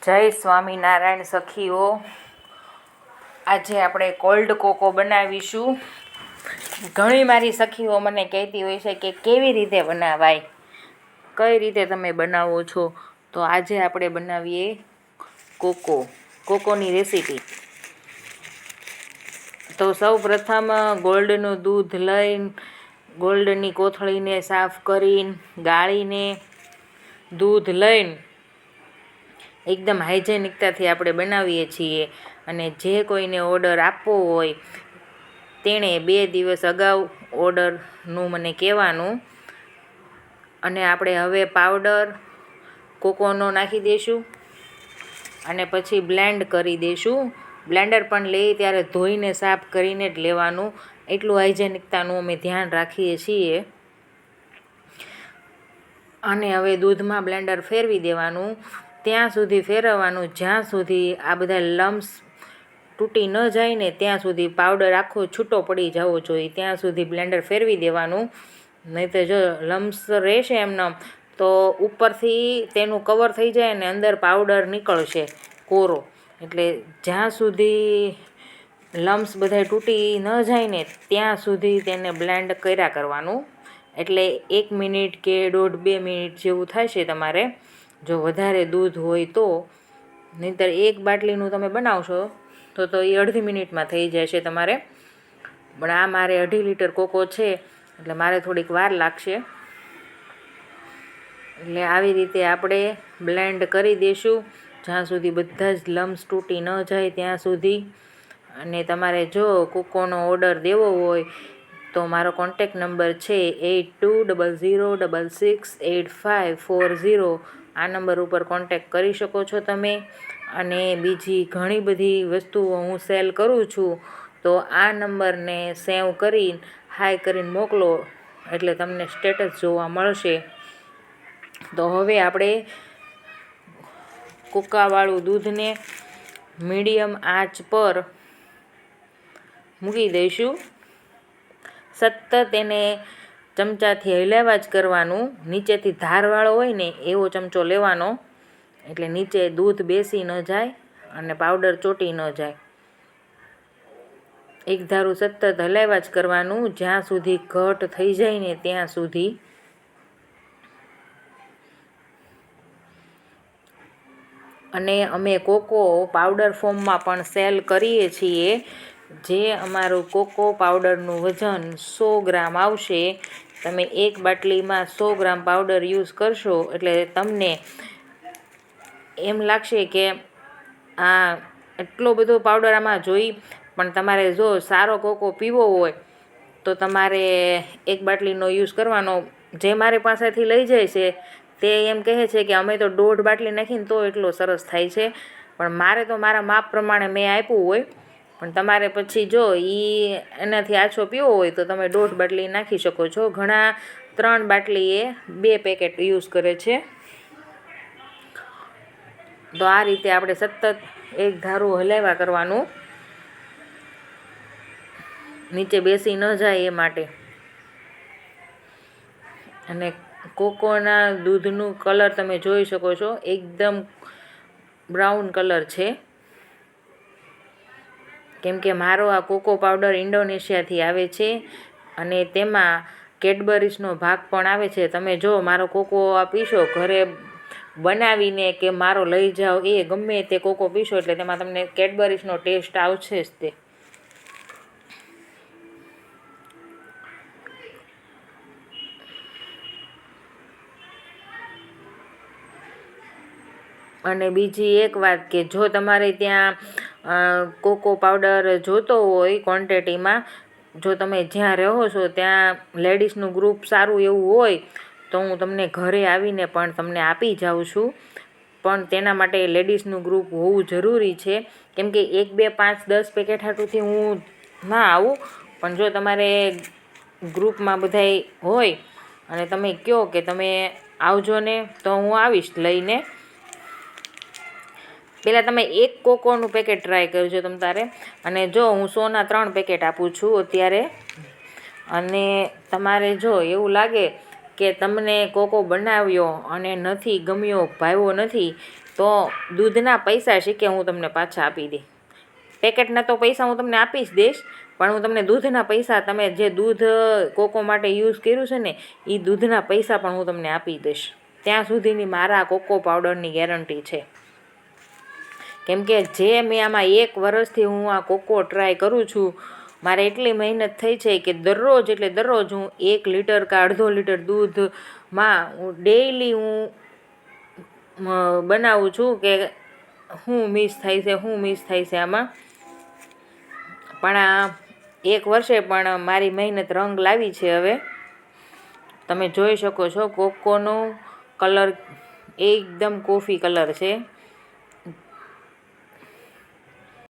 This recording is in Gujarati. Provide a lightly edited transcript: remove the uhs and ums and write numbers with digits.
જય સ્વામિનારાયણ સખીઓ. આજે આપણે કોલ્ડ કોકો બનાવીશું. ઘણી મારી સખીઓ મને કહેતી હોય છે કે કેવી રીતે બનાવાય, કઈ રીતે તમે બનાવો છો. તો આજે આપણે બનાવીએ કોકોની રેસીપી. તો સૌ પ્રથમ ગોલ્ડનું દૂધ લઈને ગોલ્ડની કોથળીને સાફ કરીને ગાળીને દૂધ લઈને એકદમ હાઇજેનિકતાથી આપણે બનાવીએ છીએ. અને જે કોઈને ઓર્ડર આપવો હોય તેણે 2 દિવસ અગાઉ ઓર્ડરનું મને કહેવાનું. અને આપણે હવે પાવડર કોકોનો નાખી દઈશું અને પછી બ્લેન્ડ કરી દઈશું. બ્લેન્ડર પણ લઈએ ત્યારે ધોઈને સાફ કરીને જ લેવાનું. એટલું હાઇજેનિકતાનું અમે ધ્યાન રાખીએ છીએ. અને હવે દૂધમાં બ્લેન્ડર ફેરવી દેવાનું. ત્યાં સુધી ફેરવવાનું જ્યાં સુધી આ બધા લમ્સ તૂટી ન જાય ને ત્યાં સુધી. પાવડર આખો છૂટો પડી જવો જોઈએ ત્યાં સુધી બ્લેન્ડર ફેરવી દેવાનું. નહીં તો જો લમ્સ રહેશે એમને તો ઉપરથી તેનું કવર થઈ જાય અને અંદર પાવડર નીકળશે કોરો. એટલે જ્યાં સુધી લમ્સ બધા તૂટી ન જાય ને ત્યાં સુધી તેને બ્લેન્ડ કર્યા કરવાનું. એટલે 1 મિનિટ કે 1.5-2 મિનિટ જેવું થશે તમારે, જો વધારે દૂધ હોય તો. નહીંતર 1 બાટલીનું તમે બનાવશો તો એ અડધી મિનિટમાં થઈ જશે તમારે. પણ આ મારે 2.5 લીટર કોકો છે એટલે મારે થોડીક વાર લાગશે. એટલે આવી રીતે આપણે બ્લેન્ડ કરી દઈશું જ્યાં સુધી બધા જ લમ્સ તૂટી ન જાય ત્યાં સુધી. અને તમારે જો કોકોનો ઓર્ડર દેવો હોય તો મારો કોન્ટેક નંબર છે 8200668540. આ નંબર ઉપર કોન્ટેક કરી શકો છો તમે. અને બીજી ઘણી બધી વસ્તુઓ હું સેલ કરું છું, તો આ નંબરને સેવ કરીને હાઈ કરીને મોકલો એટલે તમને સ્ટેટસ જોવા મળશે. તો હવે આપણે કોકાવાળું દૂધને મીડિયમ આંચ પર મૂકી દઈશું. સતત એને ચમચાથી હલાવ્યા જ કરવાનું. નીચેથી ધારવાળો હોય ને એવો ચમચો લેવાનો એટલે નીચે દૂધ બેસી ન જાય અને પાવડર ચોંટી ન જાય. એક ધારું સતત હલાવ્યા જ કરવાનું જ્યાં સુધી ઘટ થઈ જાય ને ત્યાં સુધી. અને અમે કોકો પાવડર ફોર્મમાં પણ સેલ કરીએ છીએ. જે અમારું કોકો પાવડરનું વજન 100 ગ્રામ આવશે. તમે 1 બાટલીમાં 100 ગ્રામ પાવડર યુઝ કરશો એટલે તમને એમ લાગશે કે આ એટલો બધો પાવડર આમાં જોઈ. પણ તમારે જો સારો કોકો પીવો હોય તો તમારે 1 બાટલીનો યુઝ કરવાનો. જે મારી પાસેથી લઈ જાય છે તે એમ કહે છે કે અમે તો 1.5 બાટલી નાખીને તો એટલો સરસ થાય છે. પણ મારે તો મારા માપ પ્રમાણે મેં આપ્યું હોય. પણ તમારે પછી જો એનાથી આછો પીવો હોય તો તમે 1.5 બાટલી નાખી શકો છો. ઘણા 3 બાટલીએ 2 પેકેટ યુઝ કરે છે. તો આ રીતે આપણે સતત એક ધારું હલાવ્યા કરવાનું નીચે બેસી ન જાય એ માટે. અને કોકોના દૂધનું કલર તમે જોઈ શકો છો, એકદમ બ્રાઉન કલર છે. કેમ કે મારો આ કોકો પાવડર ઇન્ડોનેશિયાથી આવે છે અને તેમાં કેડબરીઝનો ભાગ પણ આવે છે. તમે જો મારો કોકો આ પીશો ઘરે બનાવીને કે મારો લઈ જાઓ એ ગમે તે કોકો પીશો એટલે તેમાં તમને કેડબરીઝનો ટેસ્ટ આવશે જ તે. અને બીજી એક વાત કે જો તમારે ત્યાં કોકો પાવડર જોતો હોય ક્વોન્ટિટીમાં, જો તમે જ્યાં રહો છો ત્યાં લેડીઝનું ગ્રુપ સારું એવું હોય તો હું તમને ઘરે આવીને પણ તમને આપી જાઉં છું. પણ તેના માટે લેડીઝનું ગ્રુપ હોવું જરૂરી છે. કેમ કે 1, 2, 5, 10 પેકેટ હાટુથી હું ના આવું. પણ જો તમારે ગ્રુપમાં બધાય હોય અને તમે કહો કે તમે આવજો ને તો હું આવીશ લઈને. પહેલાં તમે 1 કોકોનું પેકેટ ટ્રાય કરજો તમ તારે. અને જો હું 100ના 3 પેકેટ આપું છું અત્યારે. અને તમારે જો એવું લાગે કે તમને કોકો બનાવ્યો અને નથી ગમ્યો, ભાવ્યો નથી, તો દૂધના પૈસા શીખે હું તમને પાછા આપી દઈ. પેકેટના તો પૈસા હું તમને આપી જ દઈશ, પણ હું તમને દૂધના પૈસા, તમે જે દૂધ કોકો માટે યુઝ કર્યું છે ને એ દૂધના પૈસા પણ હું તમને આપી દઈશ. ત્યાં સુધીની મારા કોકો પાવડરની ગેરંટી છે. કેમ કે જે મેં આમાં 1 વર્ષથી હું આ કોકો ટ્રાય કરું છું, મારે એટલી મહેનત થઈ છે કે દરરોજ એટલે દરરોજ હું 1 લીટર કે અડધો લીટર દૂધમાં હું ડેઈલી હું બનાવું છું કે શું મિસ થાય છે આમાં. પણ આ 1 વર્ષે પણ મારી મહેનત રંગ લાવી છે. હવે તમે જોઈ શકો છો કોકોનો કલર એકદમ કોફી કલર છે.